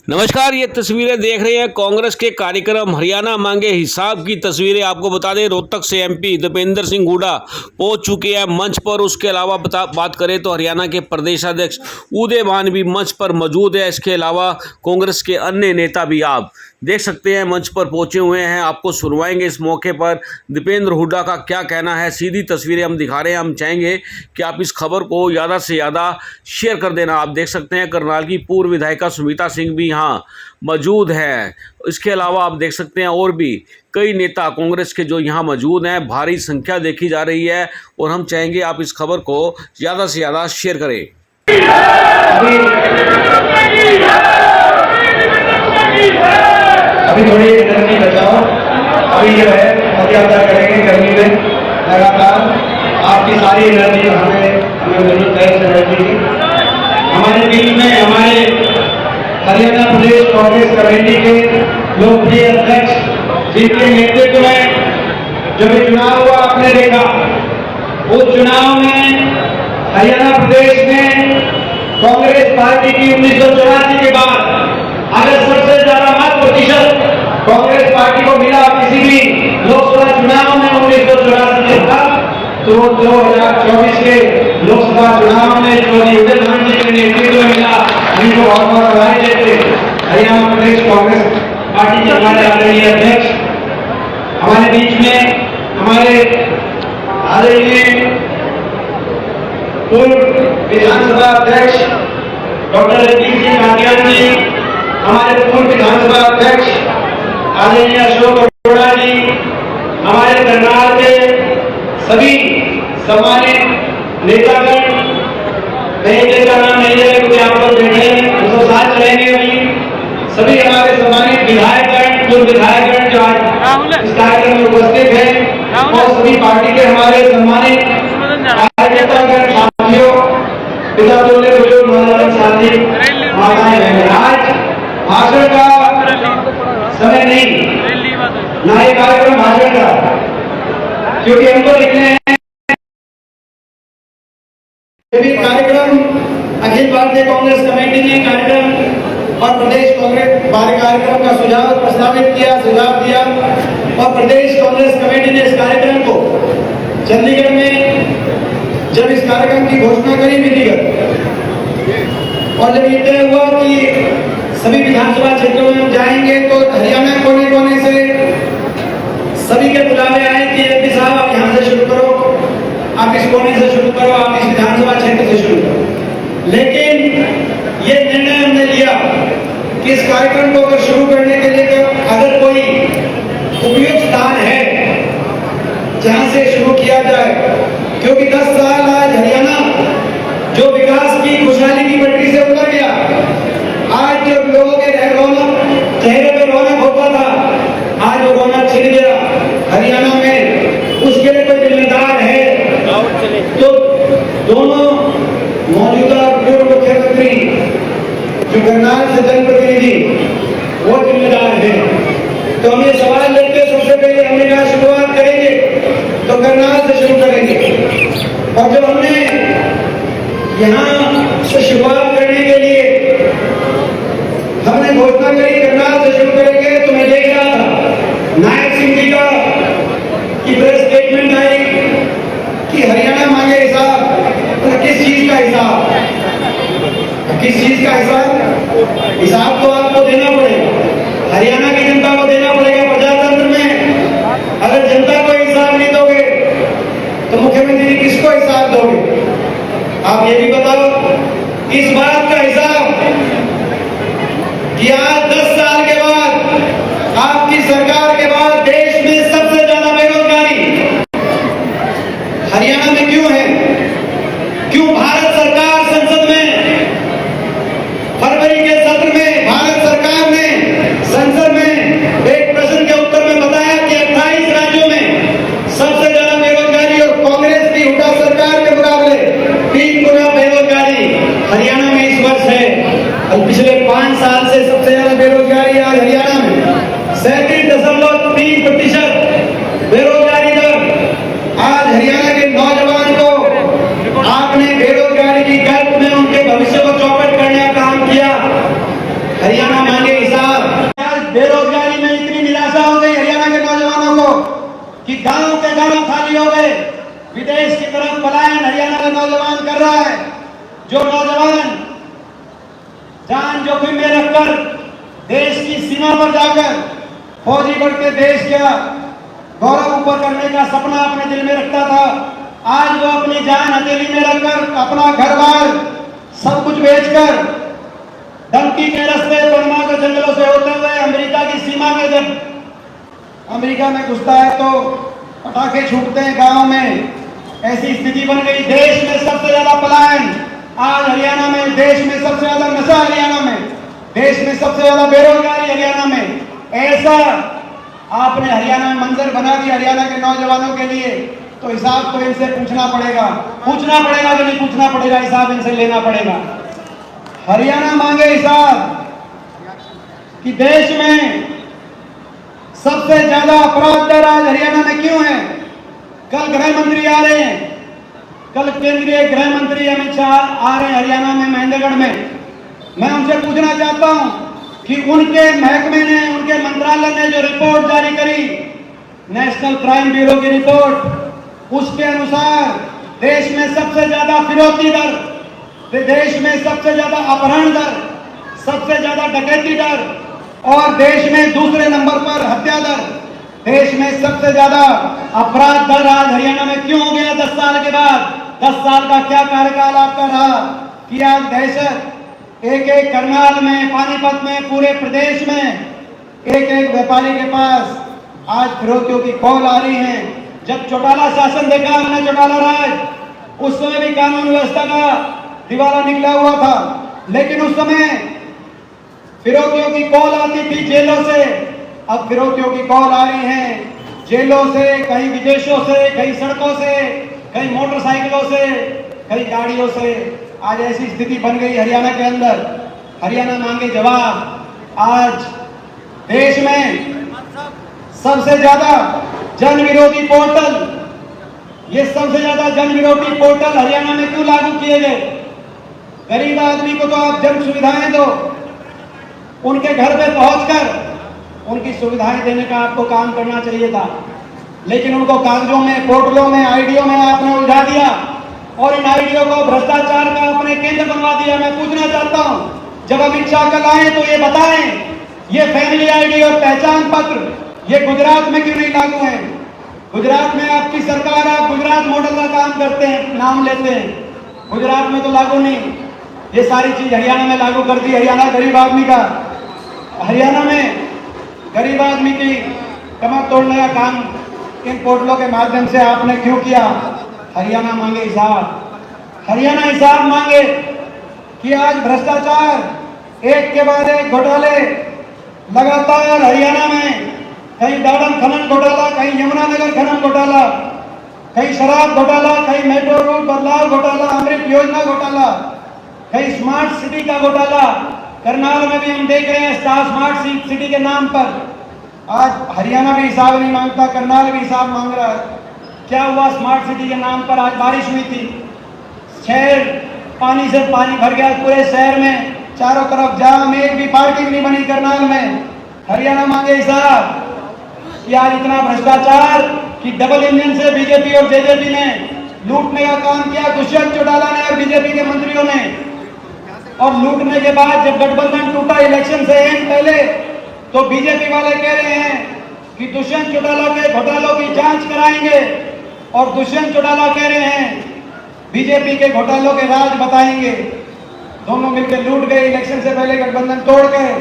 नमस्कार, ये तस्वीरें देख रहे हैं कांग्रेस के कार्यक्रम हरियाणा मांगे हिसाब की तस्वीरें। आपको बता दें, रोहतक से एमपी दीपेंद्र सिंह हुड्डा पहुंच चुके हैं मंच पर। उसके अलावा बात करें तो हरियाणा के प्रदेश अध्यक्ष उदय मान भी मंच पर मौजूद है। इसके अलावा कांग्रेस के अन्य नेता भी आप देख सकते हैं मंच पर पहुंचे हुए हैं। आपको सुनवाएंगे इस मौके पर दीपेंद्र हुड्डा का क्या कहना है। सीधी तस्वीरें हम दिखा रहे हैं। हम चाहेंगे कि आप इस खबर को ज़्यादा से ज़्यादा शेयर कर देना। आप देख सकते हैं करनाल की पूर्व विधायिका सुमिता सिंह भी यहाँ मौजूद है। इसके अलावा आप देख सकते हैं और भी कई नेता कांग्रेस के जो यहाँ मौजूद हैं। भारी संख्या देखी जा रही है और हम चाहेंगे आप इस खबर को ज़्यादा से ज़्यादा शेयर करें। अभी थोड़ी एनर्जी बचाओ। अभी जो है पदयात्रा करेंगे गर्मी में लगातार। आपकी सारी एनर्जी हमें जरूरत है इस एनर्जी की। हमारे बीच में हमारे हरियाणा प्रदेश कांग्रेस कमेटी के लोकप्रिय अध्यक्ष जिनके नेतृत्व में जो भी चुनाव हुआ आपने देखा, उस चुनाव में हरियाणा प्रदेश में कांग्रेस पार्टी की 1984 के बाद अगर सबसे ज्यादा मत प्रतिशत कांग्रेस पार्टी को मिला किसी भी लोकसभा चुनाव में 1984 के बाद, तो 2024 के लोकसभा चुनाव में चौधरी उदय मान जी के नेतृत्व में मिला। उनको बहुत बहुत बधाई देते हरियाणा प्रदेश कांग्रेस पार्टी के हमारे आदरणीय अध्यक्ष हमारे बीच में हमारे आदरणीय पूर्व विधानसभा अध्यक्ष डॉक्टर रणजीत सिंह कादियान जी, हमारे पूर्व विधानसभा अध्यक्ष आदरणीय अशोक अरोड़ा जी, हमारे करनाल के सभी सम्मानित नेतागण, कहीं का नाम नहीं है क्योंकि आप लोग बैठे हैं, उसको साथ चलेंगे अभी। सभी हमारे सम्मानित विधायकगण, पूर्व विधायकगण जो आज इस कार्यक्रम में उपस्थित हैं और सभी पार्टी के हमारे सम्मानित कार्यकर्तागण, साथियों, पिता तुल्य बुजुर्ग नौजवान साथी, माताएं बहनें, आज भाषण का समय नहीं, ना ये कार्यक्रम भाषण का, क्योंकि हमको लिखने हैं कार्यक्रम अखिल भारतीय कांग्रेस कमेटी ने कार्यक्रम और प्रदेश कांग्रेस कार्यक्रम का सुझाव प्रस्तावित किया, सुझाव दिया और प्रदेश कांग्रेस कमेटी ने इस कार्यक्रम को चंडीगढ़ में जब इस कार्यक्रम की घोषणा करी विधिवत, और जब ये तय हुआ कि सभी विधानसभा क्षेत्रों में हम जाएंगे तो हरियाणा कोने कोने से सभी के बुलावे आए कि एमपी साहब आप यहाँ से शुरू करो, आप इस कोने से शुरू करो, आप इस विधानसभा क्षेत्र से शुरू करो। लेकिन ये निर्णय हमने लिया कि इस कार्यक्रम को अगर शुरू करने के लिए अगर कोई उपयुक्त स्थान है जहां से शुरू किया जाए, क्योंकि 10 साल आज हरियाणा जो विकास की खुशहाली की पटरी से उतर गया, आज जो लोगों के चेहरे पे रौनक होता था, आज वो रौनक छिन गया हरियाणा में। उसके लिए कोई जिम्मेदार है तो दोनों मौजूदा पूर्व मुख्यमंत्री जो करनाल से जनप्रतिनिधि वो जिम्मेदार है। तो हम ये सवाल लेते सबसे पहले हमने कहा शुरुआत करेंगे तो करनाल से शुरू करेंगे, और जब हमने यहाँ से शुरुआत करने के लिए हमने घोषणा करी करनाल से शुरू करेंगे, तो मैं देख रहा था नायक सिंह जी का की प्रेस स्टेटमेंट आई कि हरियाणा मांगे हिसाब। तो किस चीज का हिसाब, किस चीज का हिसाब? हिसाब तो आपको देना पड़ेगा, हरियाणा की जनता को देना पड़ेगा। प्रजातंत्र में अगर जनता को हिसाब नहीं दोगे तो मुख्यमंत्री किसको हिसाब दोगे? आप ये भी बताओ इस बात का हिसाब कि आज 10 साल के बाद आपकी सरकार के बाद देश में सबसे ज्यादा बेरोजगारी हरियाणा में क्यों है? क्यों भारत सरकार संसद में फरवरी के सत्र में भारत सरकार ने संसद में एक प्रश्न के उत्तर में बताया कि 28 राज्यों में सबसे ज्यादा बेरोजगारी और कांग्रेस की हुड्डा सरकार के मुकाबले 3 गुना बेरोजगारी हरियाणा में इस वर्ष है। कि गांव के गांव खाली हो गए, विदेश की तरफ पलायन हरियाणा का नौजवान कर रहा है। जो नौजवान जान जोखिम में रखकर देश की सीमा पर जाकर फौजी बन के देश का गौरव ऊपर करने का सपना अपने दिल में रखता था, आज वो अपनी जान हथेली में रखकर अपना घर बार सब कुछ बेचकर धमकी के रास्ते पनमा के जंगलों से होते हुए अमेरिका की सीमा में जब अमेरिका में घुसता है तो पटाखे छूटते हैं गांव में। ऐसी स्थिति बन गई, देश में सबसे ज्यादा पलायन आज हरियाणा में, देश में सबसे ज्यादा नशा हरियाणा में, देश में सबसे ज्यादा बेरोजगारी हरियाणा में। ऐसा आपने हरियाणा में मंजर बना दिया हरियाणा के नौजवानों के लिए, तो हिसाब तो इनसे पूछना पड़ेगा कि नहीं पूछना पड़ेगा, हिसाब इनसे लेना पड़ेगा। हरियाणा मांगे हिसाब कि देश में सबसे ज्यादा अपराध दर आज हरियाणा में क्यों है। कल गृह मंत्री आ रहे हैं, कल केंद्रीय गृह मंत्री अमित शाह आ रहे हैं हरियाणा में महेंद्रगढ़ में। मैं उनसे पूछना चाहता हूं कि उनके महकमे ने, उनके मंत्रालय ने जो रिपोर्ट जारी करी, नेशनल क्राइम ब्यूरो की रिपोर्ट, उसके अनुसार देश में सबसे ज्यादा फिरौती दर, देश में सबसे ज्यादा अपहरण दर, सबसे ज्यादा डकैती दर और देश में दूसरे नंबर पर हत्या दर, देश में सबसे ज्यादा अपराध दर आज हरियाणा में क्यों हो गया 10 साल के बाद। 10 साल का क्या कार्यकाल आपका रहा कि आज दहशत एक एक करनाल में, पानीपत में, पूरे प्रदेश में एक एक व्यापारी के पास आज फिरौतियों की कॉल आ रही है। जब चौटाला शासन देखा हमने, चौटाला राज, उस समय भी कानून व्यवस्था का दिवाला निकला हुआ था, लेकिन उस समय फिरौतियों की कॉल आती थी जेलों से। अब फिरौतियों की कॉल आ रही है जेलों से, कहीं विदेशों से, कहीं सड़कों से, कहीं मोटरसाइकिलों से, कहीं गाड़ियों से। आज ऐसी स्थिति बन गई हरियाणा के अंदर। हरियाणा मांगे जवाब। आज देश में सबसे ज्यादा जन विरोधी पोर्टल, ये सबसे ज्यादा जन विरोधी पोर्टल हरियाणा में क्यों लागू किए गए। गरीब आदमी को तो आप जन सुविधाएं दो, उनके घर पे पहुंचकर उनकी सुविधाएं देने का आपको काम करना चाहिए था, लेकिन उनको कागजों में, पोर्टलों में, आईडियो में आपने उलझा दिया और इन आईडियो को भ्रष्टाचार का अपने केंद्र बनवा दिया। मैं पूछना चाहता हूं, जब अमित शाह कल आए तो ये बताएं, ये फैमिली आईडी और पहचान पत्र ये गुजरात में क्यों नहीं लागू है। गुजरात में आपकी सरकार, आप गुजरात मॉडल का काम करते हैं, नाम लेते हैं, गुजरात में तो लागू नहीं। ये सारी चीज हरियाणा में लागू कर दी। हरियाणा गरीब आदमी का, हरियाणा में गरीब आदमी की कमर तोड़ने का काम इन पोर्टलों के माध्यम से आपने क्यों किया। हरियाणा मांगे हिसाब। हरियाणा हिसाब मांगे कि आज भ्रष्टाचार एक के बाद एक घोटाले लगातार हरियाणा में, कहीं दाड़म खनन घोटाला, कहीं यमुनानगर खनन घोटाला, कहीं शराब घोटाला, कहीं मेट्रो रूट बदलाव घोटाला, अमृत योजना घोटाला, कहीं स्मार्ट सिटी का घोटाला। करनाल में भी हम देख रहे हैं स्टार स्मार्ट सिटी के नाम पर। आज हरियाणा भी हिसाब नहीं मांगता, करनाल भी हिसाब मांग रहा है। क्या हुआ स्मार्ट सिटी के नाम पर। आज बारिश हुई थी, शहर पानी से पानी भर गया पूरे शहर में, चारों तरफ जाम, एक भी पार्किंग नहीं बनी करनाल में। हरियाणा मांगे हिसाब। यार इतना भ्रष्टाचार कि डबल इंजन से बीजेपी और जेजेपी ने लूटने का काम किया, दुष्यंत चौटाला ने और बीजेपी के मंत्रियों ने। और लूटने के बाद जब गठबंधन टूटा इलेक्शन से एक पहले, तो बीजेपी वाले कह रहे हैं कि दुष्यंत चौटाला के घोटालों की जांच कराएंगे, और दुष्यंत चौटाला कह रहे हैं बीजेपी के घोटालों के राज बताएंगे। दोनों मिलकर लूट गए, इलेक्शन से पहले गठबंधन तोड़ गए,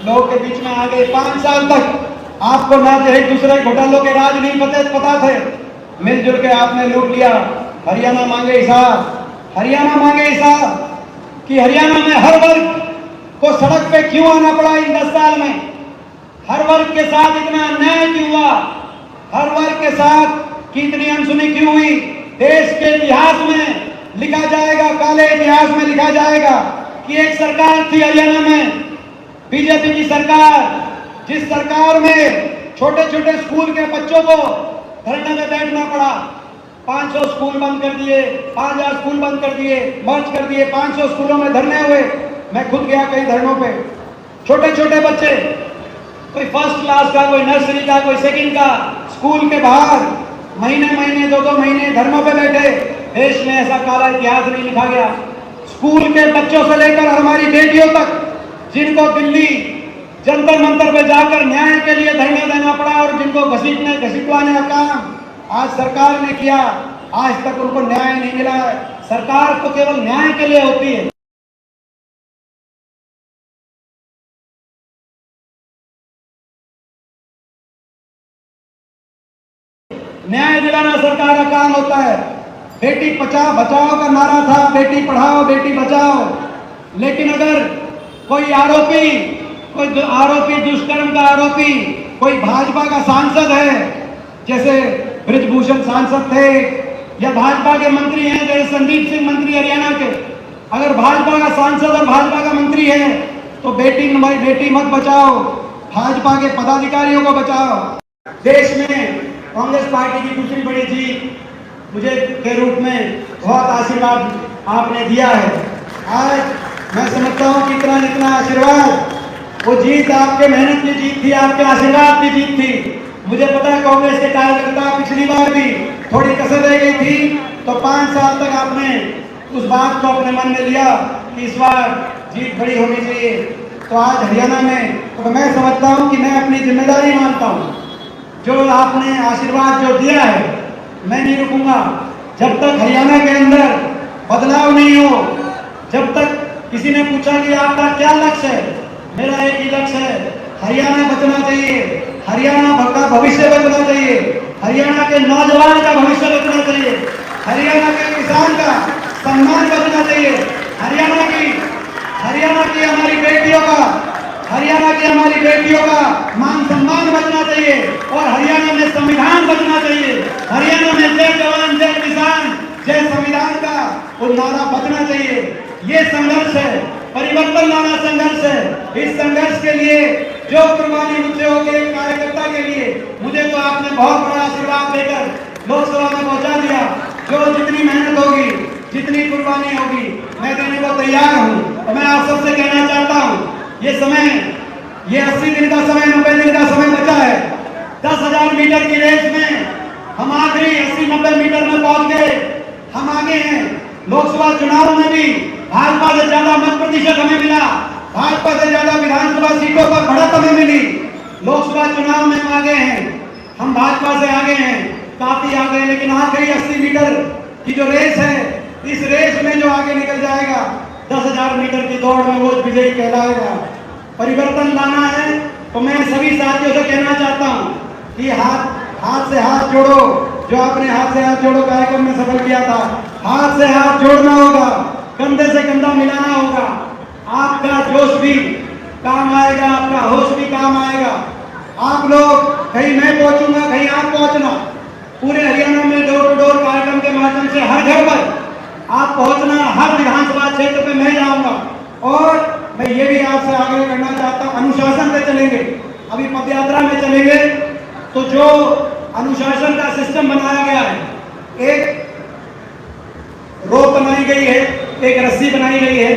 लोगों के बीच में आ गए। 5 साल तक आपको ना एक दूसरे घोटालों के राज नहीं पता थे, मिलजुल के आपने लूट लिया। हरियाणा मांगे हिसाब। हरियाणा मांगे हिसाब कि हरियाणा में हर वर्ग को सड़क पे क्यों आना पड़ा इन 10 साल में। हर वर्ग के साथ इतना अन्याय क्यों हुआ, हर वर्ग के साथ की इतनी अनसुनी क्यों हुई। देश के इतिहास में लिखा जाएगा, काले इतिहास में लिखा जाएगा कि एक सरकार थी हरियाणा में, बीजेपी की सरकार, जिस सरकार में छोटे छोटे स्कूल के बच्चों को धरने में बैठना पड़ा। 500 स्कूल बंद कर दिए, 5000 स्कूल बंद कर दिए, मर्ज कर दिए, 500 स्कूलों में धरने हुए। मैं खुद गया कई धरनों पे। छोटे छोटे बच्चे, कोई फर्स्ट क्लास का, कोई नर्सरी का, कोई सेकंड का, स्कूल के बाहर महीने महीने 2-2 महीने धर्मों पे बैठे, देश में ऐसा काला इतिहास नहीं लिखा गया। स्कूल के बच्चों से लेकर हमारी बेटियों तक, जिनको दिल्ली जंतर मंतर पे जाकर न्याय के लिए धरना देना पड़ा और जिनको घसीटवाने का काम आज सरकार ने किया, आज तक उनको न्याय नहीं मिला है। सरकार तो केवल न्याय के लिए होती है। न्याय दिलाना सरकार का काम होता है। बेटी बचाओ का नारा था, बेटी पढ़ाओ बेटी बचाओ, लेकिन अगर कोई आरोपी दुष्कर्म का आरोपी कोई भाजपा का सांसद है, जैसे बृजभूषण सांसद थे, या भाजपा के मंत्री हैं जैसे संदीप सिंह मंत्री हरियाणा के, अगर भाजपा का सांसद और भाजपा का मंत्री है तो बेटी मत बचाओ, भाजपा के पदाधिकारियों को बचाओ। देश में कांग्रेस पार्टी की दूसरी बड़ी जीत मुझे के रूप में बहुत आशीर्वाद आपने दिया है। आज मैं समझता हूँ कि इतना जितना आशीर्वाद, वो जीत आपके मेहनत की जीत थी, आपके आशीर्वाद की जीत थी। मुझे पता है कांग्रेस के कार्यकर्ता पिछली बार भी थोड़ी कसर रह गई थी, तो 5 साल तक आपने उस बात को अपने मन में लिया कि इस बार जीत बड़ी होनी चाहिए। तो आज हरियाणा में तो मैं समझता हूँ कि मैं अपनी जिम्मेदारी मानता हूँ, जो आपने आशीर्वाद जो दिया है, मैं नहीं रुकूंगा जब तक हरियाणा के अंदर बदलाव नहीं हो। जब तक किसी ने पूछा कि आपका क्या लक्ष्य है, मेरा एक ही लक्ष्य है, हरियाणा बचना चाहिए, हरियाणा का भविष्य बचना चाहिए, हरियाणा के नौजवान का भविष्य बचना चाहिए, हरियाणा के किसान का सम्मान बचना चाहिए, हरियाणा की हमारी बेटियों का मान सम्मान बचना चाहिए, और हरियाणा में संविधान बचना चाहिए। हरियाणा में जय जवान जय किसान जय संविधान का वो नारा बचना चाहिए। ये संघर्ष है, परिवर्तन लाना संघर्ष है। इस संघर्ष के लिए जो कुर्बानी मुझसे होगी एक कार्यकर्ता के लिए, मुझे तो आपने बहुत बड़ा आशीर्वाद देकर लोकसभा में पहुंचा दिया। जो जितनी मेहनत होगी, जितनी कुर्बानी होगी, मैं देने को तैयार हूँ। और मैं आप सबसे कहना चाहता हूँ, ये 80 दिन का समय, 90 दिन का समय बचा है। 10,000 मीटर की रेस में हम आखिरी 80-90 मीटर में पहुंच गए, हम आगे हैं। लोकसभा चुनाव में भी भाजपा से ज्यादा मत प्रतिशत हमें मिला, भाजपा से ज्यादा विधानसभा सीटों पर बढ़त हमें मिली। लोकसभा चुनाव में हम आगे हैं, हम भाजपा से आगे हैं, काफी आगे हैं। लेकिन आखिरी 80 मीटर की जो रेस है, इस रेस में जो आगे निकल जाएगा 10,000 मीटर की दौड़ में, वो विजयी कहलाएगा। परिवर्तन लाना है तो मैं सभी साथियों से कहना चाहता हूँ कि हाथ से हाथ जोड़ो। जो आपने हाथ से हाथ जोड़ो कार्यक्रम में सफल किया था, हाथ से हाथ जोड़ना होगा, कंधे से कंधा मिलाना होगा। आपका जोश भी काम आएगा, आपका होश भी काम आएगा। आप लोग, कहीं मैं पहुंचूंगा, कहीं आप पहुंचना, पूरे हरियाणा में डोर टू डोर कार्यक्रम के माध्यम से हर घर पर आप पहुंचना। हर विधानसभा क्षेत्र पे मैं जाऊंगा। और मैं ये भी आपसे आग्रह करना चाहता हूँ, अनुशासन से चलेंगे। अभी पदयात्रा में चलेंगे तो जो अनुशासन का सिस्टम बनाया गया है, एक रोप बनाई गई है, एक रस्सी बनाई गई है,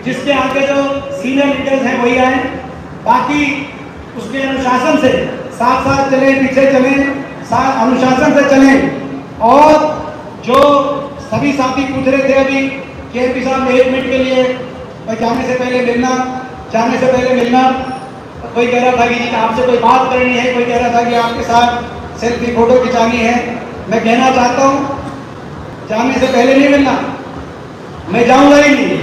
जिसके आगे जो सीनियर लीडर्स हैं वही आए, बाकी उसके अनुशासन से साथ साथ चले, पीछे चले, साथ अनुशासन से चलें। और जो सभी साथी पूछ रहे थे अभी कि एमपी साहब 1 मिनट के लिए जाने से पहले मिलना, कोई कह रहा था कि आपसे कोई बात करनी है, कोई कह रहा था कि आपके साथ सेल्फी फोटो खिंचानी है। मैं कहना चाहता हूँ, जाने से पहले नहीं मिलना, मैं जाऊंगा ही नहीं,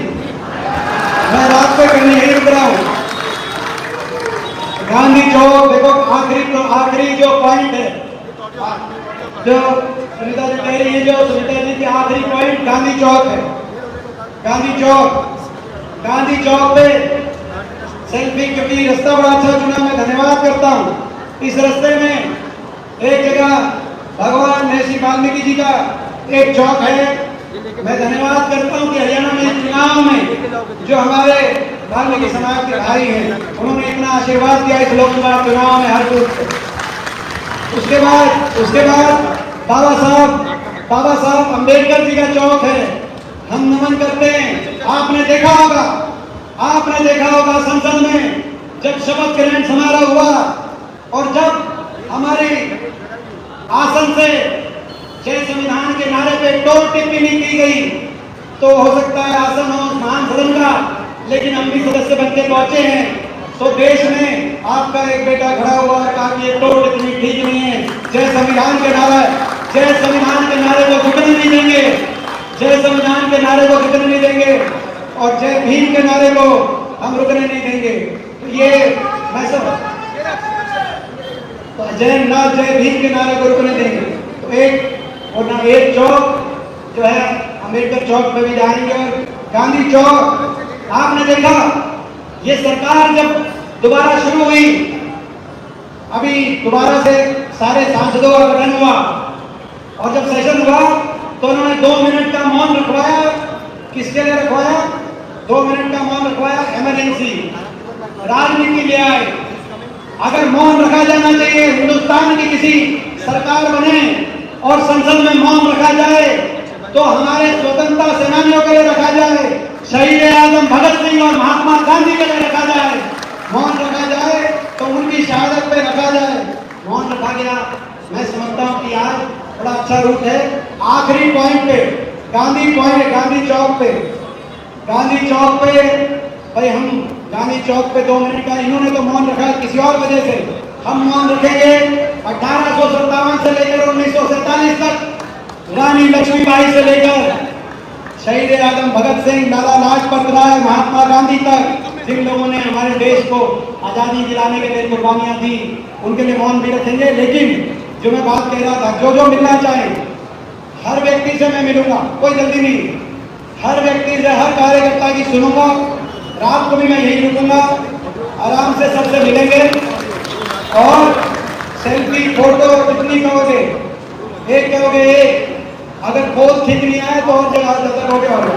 मैं रात को करने नहीं रुक रहा हूँ। गांधी चौक देखो, आखिरी जो पॉइंट है, जो सुनीता जी कह रही है, जो सुनीता जी की आखिरी पॉइंट गांधी चौक है। गांधी चौक पे सेल्फी, क्योंकि रास्ता बड़ा अच्छा चुना, मैं धन्यवाद करता हूँ। इस रास्ते में एक जगह भगवान महर्षि वाल्मीकि जी का एक चौक है। मैं धन्यवाद करता हूँ कि हरियाणा में चुनाव में जो हमारे वाल्मीकि समाज के भाई हैं, उन्होंने इतना आशीर्वाद दिया इस लोकसभा चुनाव में हर बूथ। उसके बाद बाबा साहब अम्बेडकर जी का चौक है, हम नमन करते हैं। आपने देखा होगा संसद में जब शपथ ग्रहण समारोह हुआ और जब हमारी आसन से जय संविधान के नारे पे टोल टिप्पणी की गई, तो हो सकता है आसन हो महान सदन का, लेकिन हम भी सदस्य बन के पहुंचे हैं, तो देश में आपका एक बेटा खड़ा हुआ है, कहा कि ये टोल टिप्पणी ठीक नहीं है। जय संविधान के नारे, जय संविधान के नारे को रुकने नहीं देंगे, जय संविधान के नारे को रुकने नहीं देंगे, और जय भीम के नारे को हम रुकने नहीं देंगे। तो ये मैं सब जय भीम के नारे को रुकने देंगे। तो एक चौक जो है अम्बेडकर चौक पे भी जाएंगे, और गांधी चौक आपने देखा ये सरकार जब दोबारा शुरू हुई, अभी दोबारा से सारे सांसदों का गठन हुआ, और जब सेशन हुआ तो उन्होंने 2 मिनट का मौन रखवाया। किसके लिए रखवाया? 2 मिनट का मौन रखवाया, इमरजेंसी राजनीति ले आए। अगर मौन रखा जाना चाहिए, हिंदुस्तान की किसी सरकार बने और संसद में मौन रखा जाए, तो हमारे स्वतंत्रता सेनानियों के लिए रखा जाए, शहीद आजम भगत सिंह और महात्मा गांधी के लिए रखा जाए, मौन रखा जाए, तो उनकी शहादत पे रखा जाए। मौन रखा गया। मैं समझता हूँ कि आज बड़ा अच्छा रूट है। आखिरी पॉइंट पे गांधी चौक पे भाई हम गांधी चौक पे 2 मिनट का, इन्होंने तो मौन रखा किसी और वजह से, हम मौन रखेंगे। 1857 से लेकर 1947 तक रानी लक्ष्मीबाई से लेकर शहीद आजम भगत सिंह, लाला लाजपत राय, महात्मा गांधी तक, जिन लोगों ने हमारे देश को आजादी दिलाने के लिए कुर्बानियां दी, उनके लिए मौन भी रखेंगे। लेकिन जो मैं बात कह रहा था, जो मिलना चाहे हर व्यक्ति से मैं मिलूंगा, कोई जल्दी नहीं, हर व्यक्ति से, हर कार्यकर्ता की सुनूंगा। रात को भी मैं यही रुकूंगा, आराम से सबसे मिलेंगे, और सेल्फी फोटो कितनी कहोगे? एक कहोगे एक, अगर पोज ठीक नहीं आए तो और जगह कहोगे और,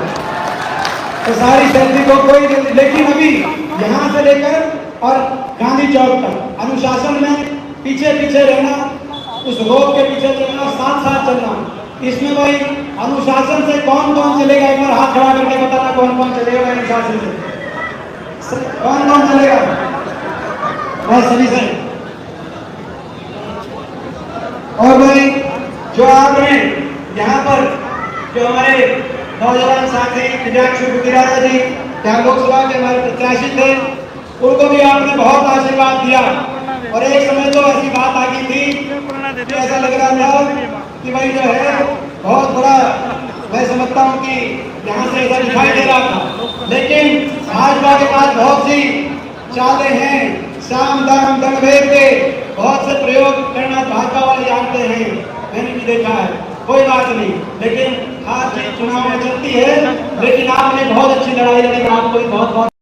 तो सारी सेल्फी को कोई जल्दी। लेकिन अभी यहाँ से लेकर और गांधी चौक तक अनुशासन में पीछे रहना, उस रोड के पीछे चलना, साथ चलना। इसमें भाई अनुशासन से कौन चलेगा? एक बार हाथ खड़ा करके बताना कौन चलेगा अनुशासन से? कौन चलेगा? बस सभी से। और भाई जो आप हैं यहाँ पर, जो हमारे नौजवान साथी दिव्यांशु गुजराला जी यहाँ लोकसभा के हमारे प्रत्याशी थे, उनको भी आपने बहुत आशीर्वाद दिया। और एक समय तो ऐसी बात आ गई थी कि ऐसा लग रहा था कि भाई जो है बहुत बड़ा, मैं समझता हूँ कि यहाँ से ऐसा दिखाई दे रहा था। लेकिन भाजपा के पास बहुत सी चालें हैं, साम दाम दंड भेद के बहुत से प्रयोग करना भाजपा वाले जानते हैं, मैंने भी देखा है, कोई बात नहीं। लेकिन हार जीत चुनाव में चलती है, लेकिन आपने बहुत अच्छी लड़ाई लड़ी, आपको भी बहुत